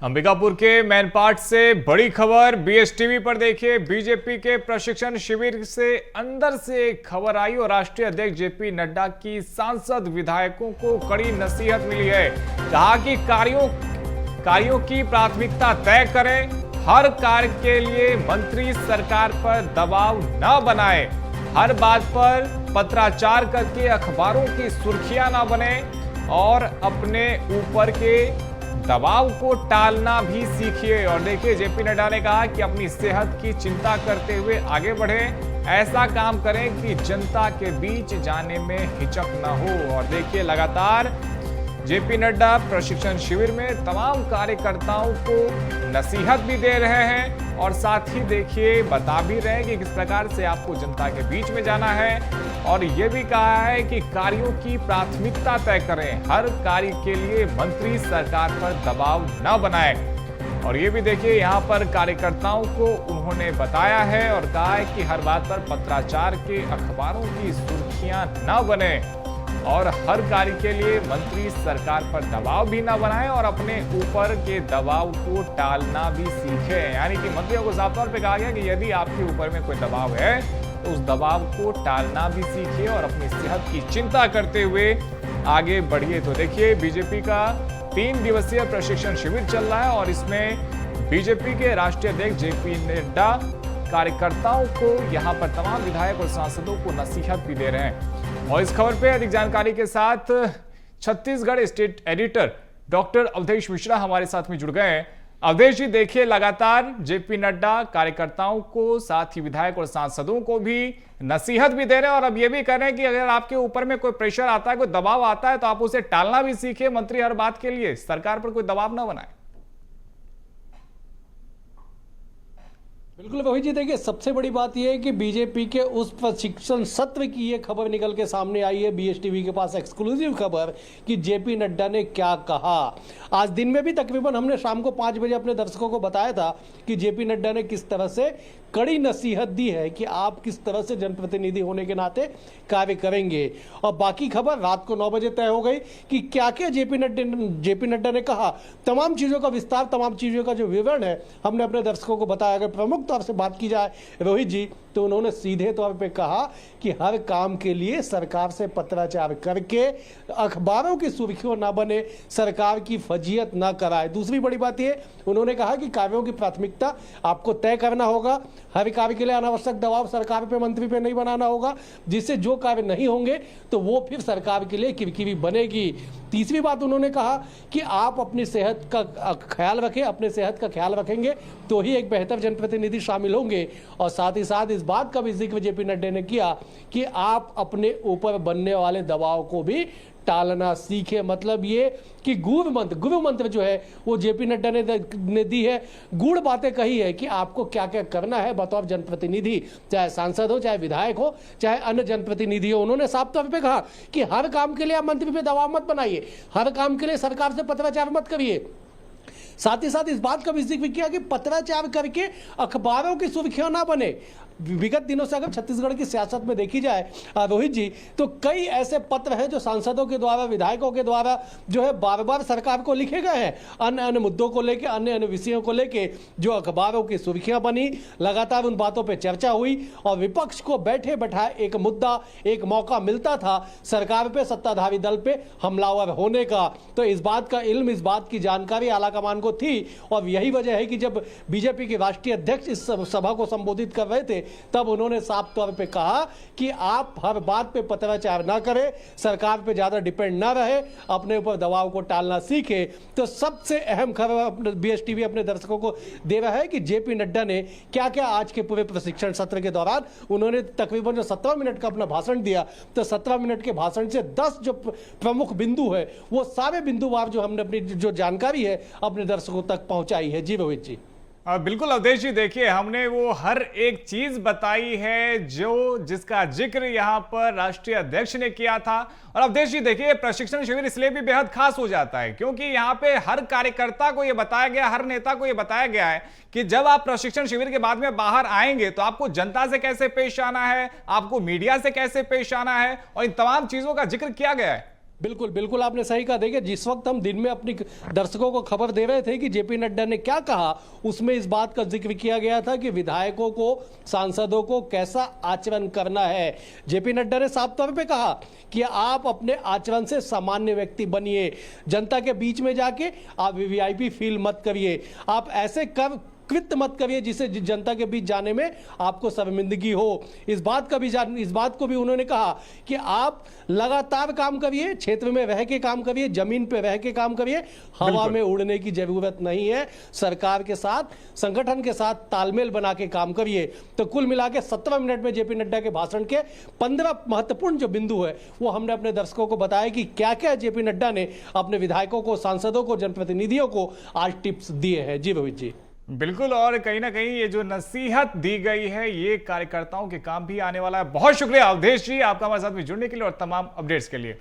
अंबिकापुर के मैनपाट से बड़ी खबर बीएसटीवी पर देखिए। बीजेपी के प्रशिक्षण शिविर से अंदर से एक खबर आई और राष्ट्रीय अध्यक्ष जेपी नड्डा की सांसद विधायकों को कड़ी नसीहत मिली है। कहा कि कार्यों की प्राथमिकता तय करें, हर कार्य के लिए मंत्री सरकार पर दबाव न बनाए, हर बात पर पत्राचार करके अखबारों की सुर्खियां न बने और अपने ऊपर के दबाव को टालना भी सीखिए। और देखिए, जेपी नड्डा ने कहा कि अपनी सेहत की चिंता करते हुए आगे बढ़े, ऐसा काम करें कि जनता के बीच जाने में हिचक न हो। और देखिए, लगातार जेपी नड्डा प्रशिक्षण शिविर में तमाम कार्यकर्ताओं को नसीहत भी दे रहे हैं और साथ ही देखिए बता भी रहे हैं कि किस प्रकार से आपको जनता के बीच में जाना है। और ये भी कहा है कि कार्यों की प्राथमिकता तय करें, हर कार्य के लिए मंत्री सरकार पर दबाव न बनाएं। और ये भी देखिए, यहाँ पर कार्यकर्ताओं को उन्होंने बताया है और कहा है कि हर बात पर पत्राचार के अखबारों की सुर्खियां न बने और हर कार्य के लिए मंत्री सरकार पर दबाव भी ना बनाएं और अपने ऊपर के दबाव को टालना भी सीखें। यानी कि मंत्रियों को साफ तौर पे कहा गया कि यदि आपके ऊपर में कोई दबाव है तो उस दबाव को टालना भी सीखिए और अपनी सेहत की चिंता करते हुए आगे बढ़िए। तो देखिए, बीजेपी का 3 दिवसीय प्रशिक्षण शिविर चल रहा है और इसमें बीजेपी के राष्ट्रीय अध्यक्ष जेपी नड्डा कार्यकर्ताओं को यहाँ पर तमाम विधायक और सांसदों को नसीहत भी दे रहे हैं। और इस खबर पे अधिक जानकारी के साथ Chhattisgarh state editor doctor Awadhesh Mishra हमारे साथ में जुड़ गए हैं। अवधेश जी, देखिए, लगातार जेपी नड्डा कार्यकर्ताओं को, साथ ही विधायक और सांसदों को भी नसीहत भी दे रहे हैं और अब ये भी कह रहे हैं कि अगर आपके ऊपर में कोई प्रेशर आता है, कोई दबाव आता है, तो आप उसे टालना भी सीखिए, मंत्री हर बात के लिए सरकार पर कोई दबाव ना बनाए। बिल्कुल रोहित जी, देखिए, सबसे बड़ी बात यह है कि बीजेपी के उस प्रशिक्षण सत्र की ये खबर निकल के सामने आई है, बीएसटीवी के पास एक्सक्लूसिव खबर, कि जेपी नड्डा ने क्या कहा। आज दिन में भी तकरीबन हमने शाम को 5 बजे अपने दर्शकों को बताया था कि जेपी नड्डा ने किस तरह से कड़ी नसीहत दी है कि आप किस तरह से जनप्रतिनिधि होने के नाते कार्य करेंगे। और बाकी खबर रात को 9 बजे तय हो गई कि क्या क्या जेपी नड्डा ने कहा। तमाम चीज़ों का विस्तार, तमाम चीज़ों का जो विवरण है, हमने अपने दर्शकों को बताया। अगर प्रमुख तौर से बात की जाए रोहित जी, तो उन्होंने सीधे तौर पे कहा कि हर काम के लिए सरकार से पत्राचार करके अखबारों की सुर्खियों ना बने, सरकार की फजीयत ना कराए। दूसरी बड़ी बात ये, उन्होंने कहा कि कार्यों की प्राथमिकता आपको तय करना होगा, हर कार्य के लिए अनावश्यक दबाव सरकार पे, मंत्री पे नहीं बनाना होगा, जिससे जो कार्य नहीं होंगे तो वो फिर सरकार के लिए किरकिरी बनेगी। तीसरी बात उन्होंने कहा कि आप अपनी सेहत का ख्याल रखें, अपने सेहत का ख्याल रखेंगे तो ही एक बेहतर जनप्रतिनिधि शामिल होंगे। और साथ ही साथ इस बात का भी जिक्र जेपी नड्डा ने किया कि आप अपने ऊपर बनने वाले दबाव को भी टालना सीखे। मतलब ये कि गुरु मंत्र जो है वो जेपी नड्डा ने दी है, गूढ़ बातें कही है कि आपको क्या क्या करना है बतौर जनप्रतिनिधि, चाहे सांसद हो, चाहे विधायक हो, चाहे अन्य जनप्रतिनिधि हो। उन्होंने साफ तौर पे कहा कि हर काम के लिए आप मंत्री पे दबाव मत बनाइए, हर काम के लिए सरकार से पत्राचार मत करिए। साथ ही साथ इस बात का भी जिक्र किया कि पत्राचार करके अखबारों की सुर्खियां ना बने। विगत दिनों से अगर छत्तीसगढ़ की सियासत में देखी जाए रोहित जी, तो कई ऐसे पत्र हैं जो सांसदों के द्वारा, विधायकों के द्वारा जो है बार बार सरकार को लिखे गए हैं, अन्य अन्य मुद्दों को लेके, अन्य अन्य विषयों को लेके, जो अखबारों की सुर्खियां बनी। लगातार उन बातों पर चर्चा हुई और विपक्ष को बैठे बैठाए एक मुद्दा, एक मौका मिलता था सरकार पे, सत्ताधारी दल पे हमलावर होने का। तो इस बात का इल्म, इस बात की जानकारी आलाकमान को थी और यही वजह है कि जब बीजेपी के राष्ट्रीय अध्यक्ष इस सभा को संबोधित कर रहे थे, तब उन्होंने साफ तौर पे कहा कि आप हर बात पे पत्राचार ना करें, सरकार पे ज्यादा डिपेंड ना रहे, अपने ऊपर दबाव को टालना सीखे। तो सबसे अहम खबर बीएसटीवी अपने दर्शकों को दे रहा है कि जेपी नड्डा ने क्या क्या आज के पूरे प्रशिक्षण सत्र के दौरान, उन्होंने तकरीबन जो 17 मिनट का अपना भाषण दिया, तो 17 मिनट के भाषण से 10 जो प्रमुख बिंदु है, वो सारे बिंदुवार जो हमने अपनी जो जानकारी है अपने दर्शकों तक पहुंचाई है। जी रोहित जी। बिल्कुल अवधेश जी, देखिए, हमने वो हर एक चीज बताई है जिसका जिक्र यहाँ पर राष्ट्रीय अध्यक्ष ने किया था। और अवधेश जी, देखिए, प्रशिक्षण शिविर इसलिए भी बेहद खास हो जाता है क्योंकि यहाँ पे हर कार्यकर्ता को ये बताया गया, हर नेता को ये बताया गया है कि जब आप प्रशिक्षण शिविर के बाद में बाहर आएंगे तो आपको जनता से कैसे पेश आना है, आपको मीडिया से कैसे पेश आना है, और इन तमाम चीजों का जिक्र किया गया है। बिल्कुल बिल्कुल आपने सही कहा। देखिए, जिस वक्त हम दिन में अपनी दर्शकों को खबर दे रहे थे कि जेपी नड्डा ने क्या कहा, उसमें इस बात का जिक्र किया गया था कि विधायकों को, सांसदों को कैसा आचरण करना है। जेपी नड्डा ने साफ तौर पे कहा कि आप अपने आचरण से सामान्य व्यक्ति बनिए, जनता के बीच में जाके आप वीवीआईपी फील मत करिए, आप ऐसे कृत्य मत करिए जिससे जनता के बीच जाने में आपको शर्मिंदगी हो। इस बात को भी उन्होंने कहा कि आप लगातार काम करिए, क्षेत्र में रह के काम करिए, जमीन पे रह के काम करिए, हवा में उड़ने की जरूरत नहीं है। सरकार के साथ, संगठन के साथ तालमेल बना के काम करिए। तो कुल मिला के 17 मिनट में जेपी नड्डा के भाषण के 15 महत्वपूर्ण जो बिंदु है वो हमने अपने दर्शकों को बताया कि क्या क्या जेपी नड्डा ने अपने विधायकों को, सांसदों को, जनप्रतिनिधियों को आज टिप्स दिए हैं। जी रोहित जी। बिल्कुल, और कहीं ना कहीं ये जो नसीहत दी गई है ये कार्यकर्ताओं के काम भी आने वाला है। बहुत शुक्रिया अवधेश जी आपका हमारे साथ में जुड़ने के लिए और तमाम अपडेट्स के लिए।